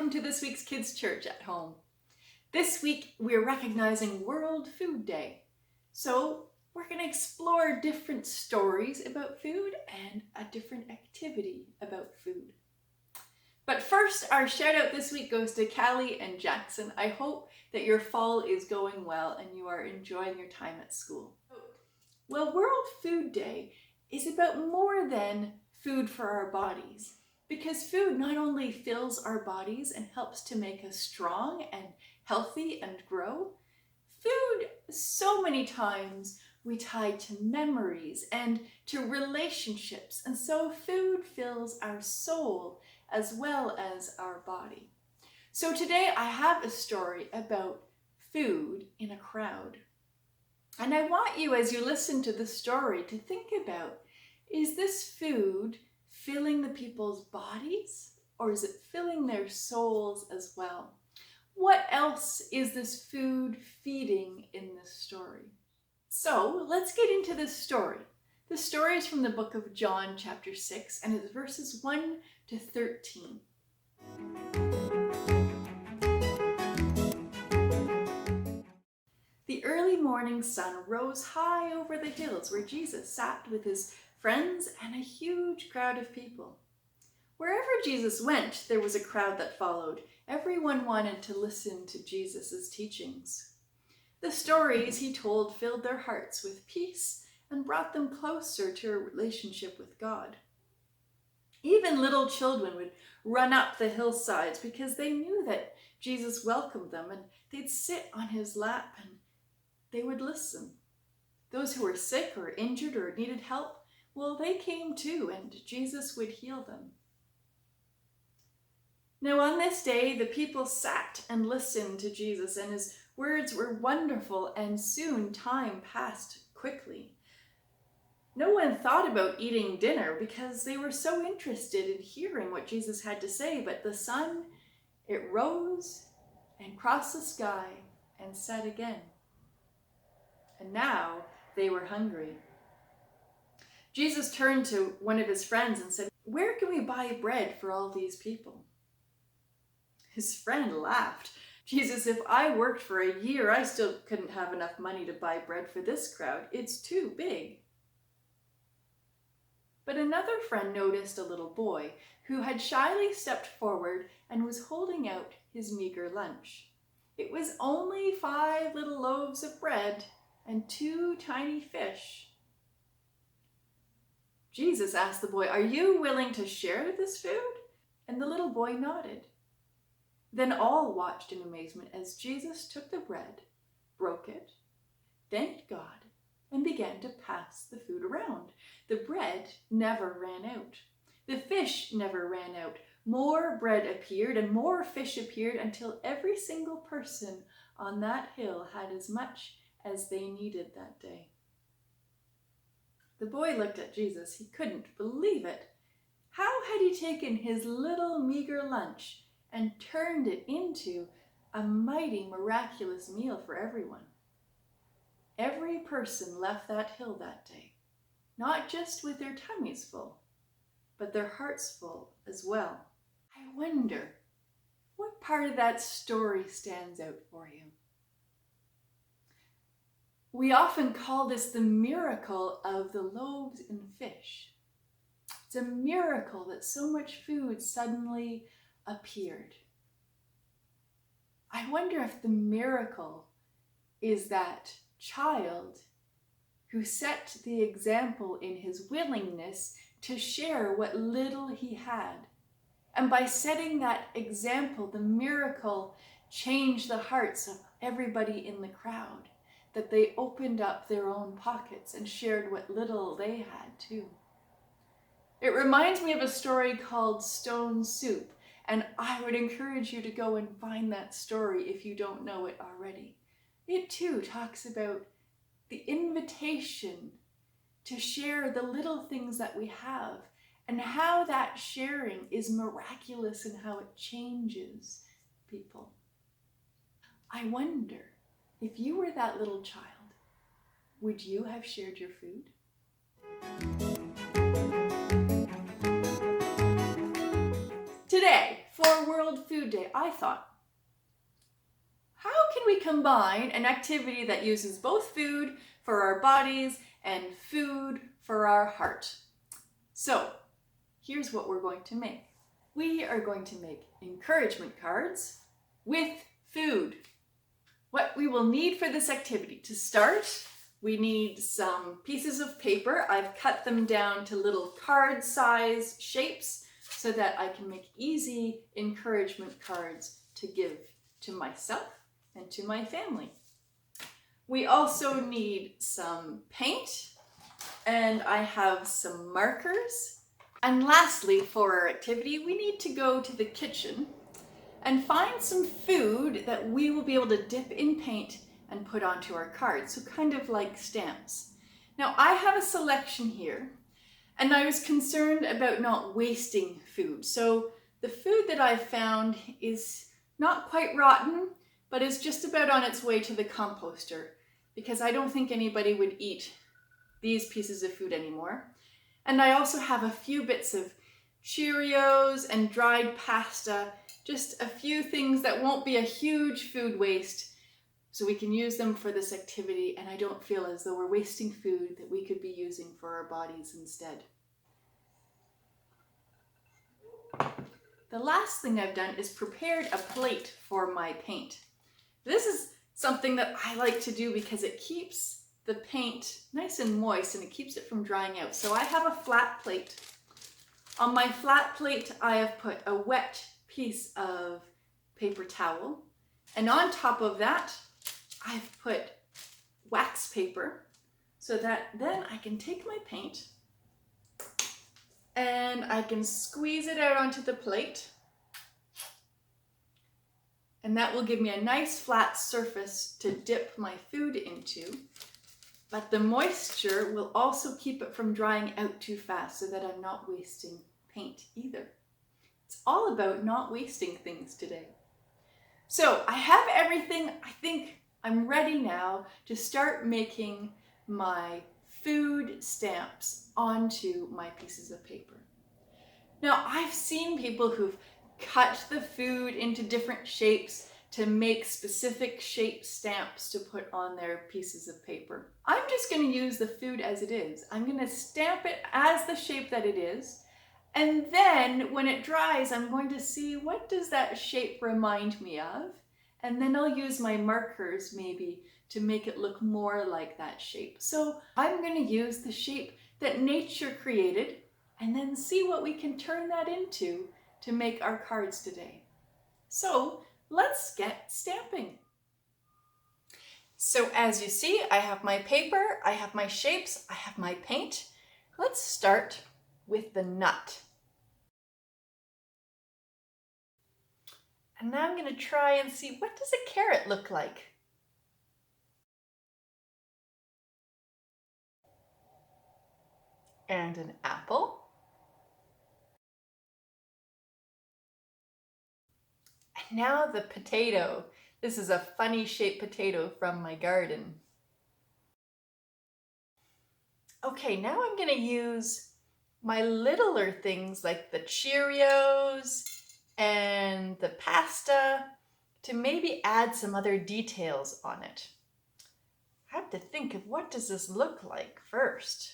welcome to this week's Kids Church at Home. This week we're recognizing World Food Day. So we're going to explore different stories about food and a different activity about food. But first, our shout out this week goes to Callie and Jackson. I hope that your fall is going well and you are enjoying your time at school. Well, World Food Day is about more than food for our bodies. Because food not only fills our bodies and helps to make us strong and healthy and grow, food so many times we tie to memories and to relationships. And so food fills our soul as well as our body. So today I have a story about food in a crowd. And I want you, as you listen to the story, to think about, is this food filling the people's bodies, or is it filling their souls as well? What else is this food feeding in this story? So let's get into this story. The story is from the book of John chapter 6, and it's verses 1 to 13. The early morning sun rose high over the hills where Jesus sat with his friends and a huge crowd of people. Wherever Jesus went, there was a crowd that followed. Everyone wanted to listen to Jesus' teachings. The stories he told filled their hearts with peace and brought them closer to a relationship with God. Even little children would run up the hillsides because they knew that Jesus welcomed them, and they'd sit on his lap and they would listen. Those who were sick or injured or needed help, well, they came too, and Jesus would heal them. Now on this day, the people sat and listened to Jesus, and his words were wonderful, and soon time passed quickly. No one thought about eating dinner because they were so interested in hearing what Jesus had to say, but the sun, it rose and crossed the sky and set again. And now they were hungry. Jesus turned to one of his friends and said, "Where can we buy bread for all these people?" His friend laughed. "Jesus, if I worked for a year, I still couldn't have enough money to buy bread for this crowd. It's too big." But another friend noticed a little boy who had shyly stepped forward and was holding out his meager lunch. It was only 5 little loaves of bread and 2 tiny fish. Jesus asked the boy, "Are you willing to share this food?" And the little boy nodded. Then all watched in amazement as Jesus took the bread, broke it, thanked God, and began to pass the food around. The bread never ran out. The fish never ran out. More bread appeared and more fish appeared until every single person on that hill had as much as they needed that day. The boy looked at Jesus. He couldn't believe it. How had he taken his little meager lunch and turned it into a mighty miraculous meal for everyone? Every person left that hill that day, not just with their tummies full, but their hearts full as well. I wonder, what part of that story stands out for you? We often call this the miracle of the loaves and fish. It's a miracle that so much food suddenly appeared. I wonder if the miracle is that child who set the example in his willingness to share what little he had. And by setting that example, the miracle changed the hearts of everybody in the crowd, that they opened up their own pockets and shared what little they had too. It reminds me of a story called Stone Soup, and I would encourage you to go and find that story if you don't know it already. It too talks about the invitation to share the little things that we have and how that sharing is miraculous and how it changes people. I wonder, if you were that little child, would you have shared your food? Today, for World Food Day, I thought, how can we combine an activity that uses both food for our bodies and food for our heart? So here's what we're going to make. We are going to make encouragement cards with food. What we will need for this activity: to start, we need some pieces of paper. I've cut them down to little card size shapes so that I can make easy encouragement cards to give to myself and to my family. We also need some paint, and I have some markers. And lastly, for our activity, we need to go to the kitchen and find some food that we will be able to dip in paint and put onto our cards, so kind of like stamps. Now, I have a selection here, and I was concerned about not wasting food. So the food that I found is not quite rotten, but is just about on its way to the composter, because I don't think anybody would eat these pieces of food anymore. And I also have a few bits of Cheerios and dried pasta, just a few things that won't be a huge food waste, so we can use them for this activity, and I don't feel as though we're wasting food that we could be using for our bodies instead. The last thing I've done is prepared a plate for my paint. This is something that I like to do because it keeps the paint nice and moist and it keeps it from drying out. So I have a flat plate. On my flat plate, I have put a wet piece of paper towel, and on top of that, I've put wax paper so that then I can take my paint and I can squeeze it out onto the plate, and that will give me a nice flat surface to dip my food into. But the moisture will also keep it from drying out too fast so that I'm not wasting paint either. It's all about not wasting things today. So I have everything. I think I'm ready now to start making my food stamps onto my pieces of paper. Now, I've seen people who've cut the food into different shapes to make specific shape stamps to put on their pieces of paper. I'm just going to use the food as it is. I'm going to stamp it as the shape that it is, and then when it dries, I'm going to see what does that shape remind me of, and then I'll use my markers maybe to make it look more like that shape. So I'm going to use the shape that nature created and then see what we can turn that into to make our cards today. So let's get stamping. So as you see, I have my paper, I have my shapes, I have my paint. Let's start with the nut. And now I'm going to try and see, what does a carrot look like? And an apple. And now the potato. This is a funny shaped potato from my garden. Okay, now I'm going to use my littler things like the Cheerios and the pasta to maybe add some other details on it. I have to think of, what does this look like first?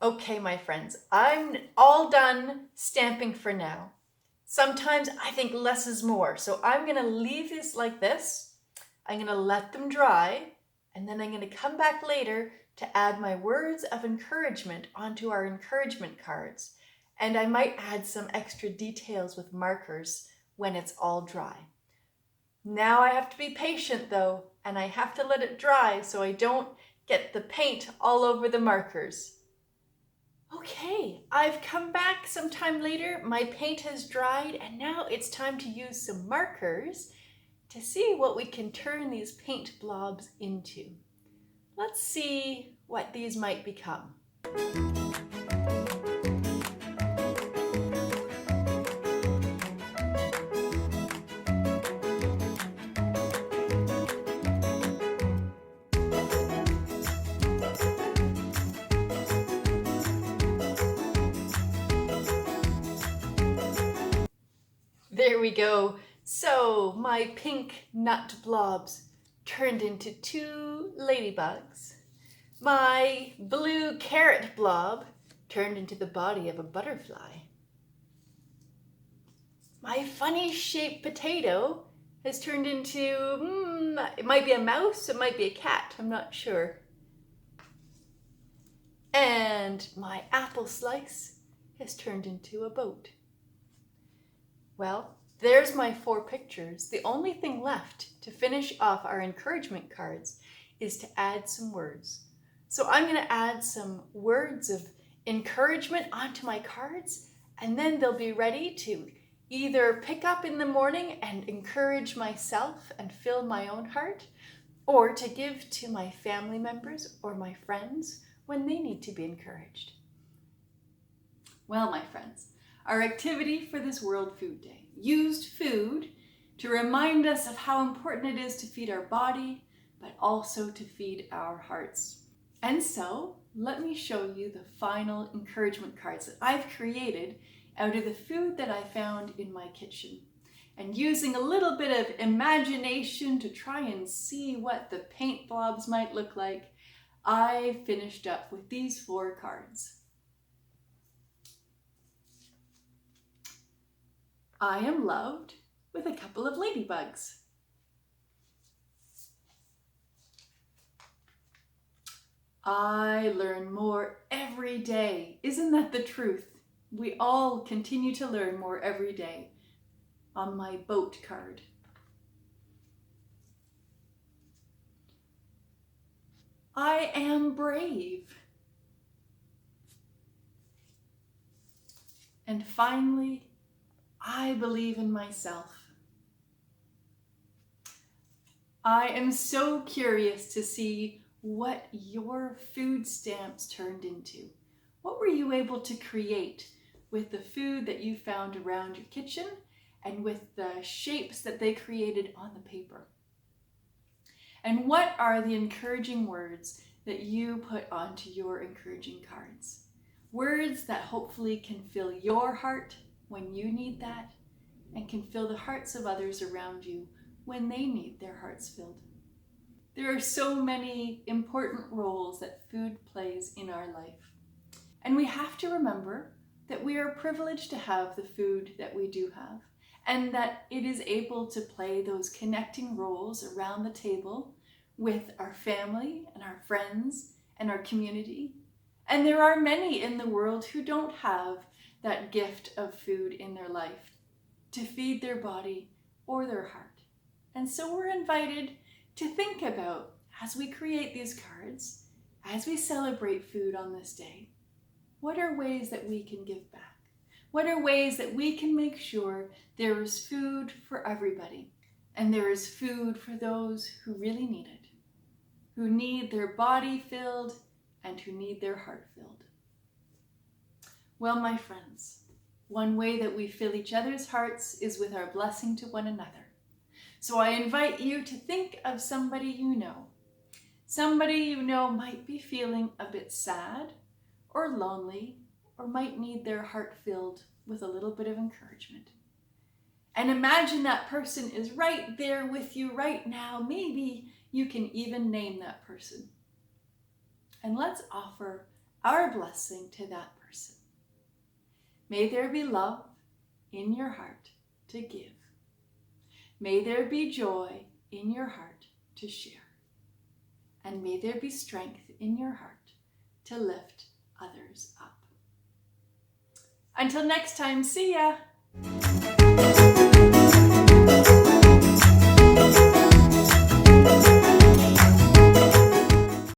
Okay, my friends, I'm all done stamping for now. Sometimes I think less is more, so I'm going to leave this like this. I'm going to let them dry, and then I'm going to come back later to add my words of encouragement onto our encouragement cards. And I might add some extra details with markers when it's all dry. Now I have to be patient though, and I have to let it dry so I don't get the paint all over the markers. Okay, I've come back sometime later, my paint has dried, and now it's time to use some markers to see what we can turn these paint blobs into. Let's see what these might become. There we go. So my pink nut blobs turned into 2 ladybugs. My blue carrot blob turned into the body of a butterfly. My funny shaped potato has turned into, it might be a mouse, it might be a cat, I'm not sure. And my apple slice has turned into a boat. Well, there's my 4 pictures. The only thing left to finish off our encouragement cards is to add some words. So I'm going to add some words of encouragement onto my cards, and then they'll be ready to either pick up in the morning and encourage myself and fill my own heart, or to give to my family members or my friends when they need to be encouraged. Well, my friends, our activity for this World Food Day used food to remind us of how important it is to feed our body, but also to feed our hearts. And so, let me show you the final encouragement cards that I've created out of the food that I found in my kitchen. And using a little bit of imagination to try and see what the paint blobs might look like, I finished up with these 4 cards. I am loved with a couple of ladybugs. I learn more every day. Isn't that the truth? We all continue to learn more every day. On my boat card. I am brave. And finally, I believe in myself. I am so curious to see what your food stamps turned into. What were you able to create with the food that you found around your kitchen and with the shapes that they created on the paper? And what are the encouraging words that you put onto your encouraging cards? Words that hopefully can fill your heart when you need that, and can fill the hearts of others around you when they need their hearts filled. There are so many important roles that food plays in our life. And we have to remember that we are privileged to have the food that we do have, and that it is able to play those connecting roles around the table with our family and our friends and our community. And there are many in the world who don't have that gift of food in their life to feed their body or their heart. And so we're invited to think about, as we create these cards, as we celebrate food on this day, what are ways that we can give back? What are ways that we can make sure there is food for everybody, and there is food for those who really need it, who need their body filled and who need their heart filled? Well, my friends, one way that we fill each other's hearts is with our blessing to one another. So I invite you to think of somebody you know. Somebody you know might be feeling a bit sad or lonely, or might need their heart filled with a little bit of encouragement. And imagine that person is right there with you right now. Maybe you can even name that person. And let's offer our blessing to that person. May there be love in your heart to give. May there be joy in your heart to share. And may there be strength in your heart to lift others up. Until next time, see ya!